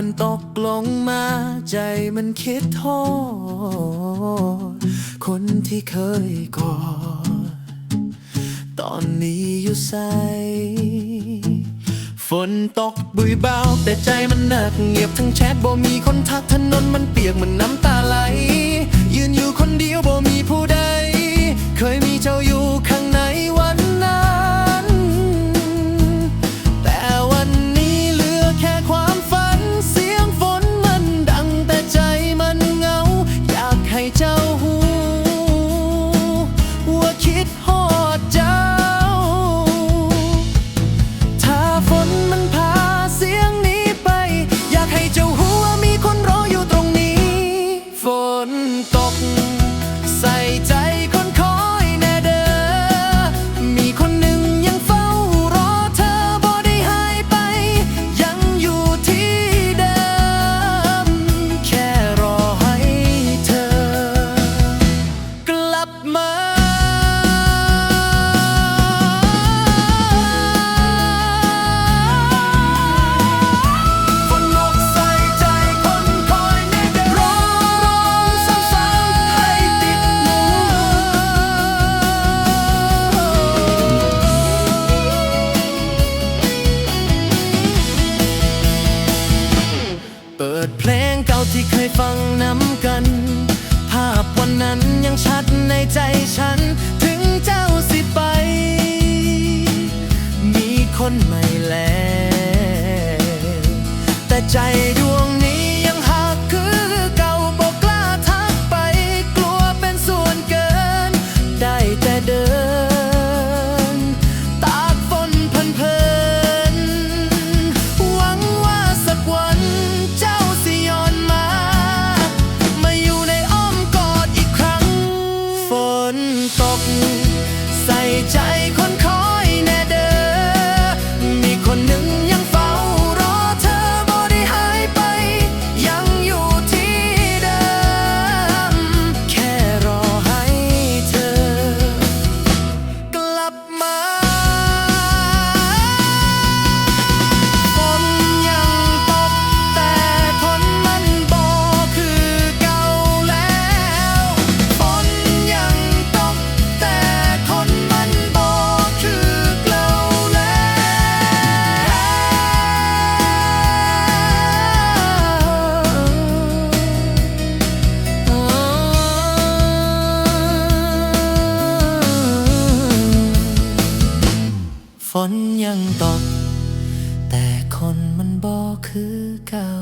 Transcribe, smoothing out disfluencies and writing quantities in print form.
มันตกลงมาใจมันคิดโทษคนที่เคยกอดตอนนี้อยู่ไสฝนตกบุยเบาแต่ใจมันหนักเงียบทั้งแชทบ่มีคนทักถนนมันเปียกมันน้ำตาไหลยืนอยู่คนเดียวบ่มีผู้ใดเคยมีเจ้าอยู่ข้างในวันนั้นแต่วันนี้เหลือแค่ความฝันเสียงฝนมันดังแต่ใจมันเหงาอยากให้เจ้าหูว่าคิดฮอดเจ้าถ้าฝนมันพาเสียงนี้ไปอยากให้เจ้าหูว่ามีคนรออยู่ตรงนี้ฝนตกใส่ใจคนคอยแน่เด้อมีคนหนึ่งยังเฝ้ารอเธอบ่ได้หายไปยังอยู่ที่เดิมแค่รอให้เธอกลับมาฝนตกใส่ใจคนคอยแน่เด้อร้องซ้ำๆให้ติดหู เปิดเพลงเก่าที่เคยฟังนำกันภาพวันนั้นยังชัดในใจฉันถึงเจ้าสิไปมีคนใหม่แล้วแต่ใจดวงนี้ยังหักคือเก่าบอกกล้าทักไปกลัวเป็นส่วนเกินได้แต่เดินตากฝนเพลินๆหวังว่าสักวันเจ้าสิย้อนมาอยู่ในอ้อมกอดอีกครั้งฝนตกใส่ใจคนคอยแน่เด้อมีคนหนึ่งยังเฝ้ารอเธอบ่ได้หายไปยังอยู่ที่เดิมแค่รอให้เธอกลับมาฝนยังตกแต่คนมันบ่คือเก่าแล้วฝนยังตกแต่คนมันบ่คือเก่าแล้วฝนยังตกแต่คนมันบ่คือเก่า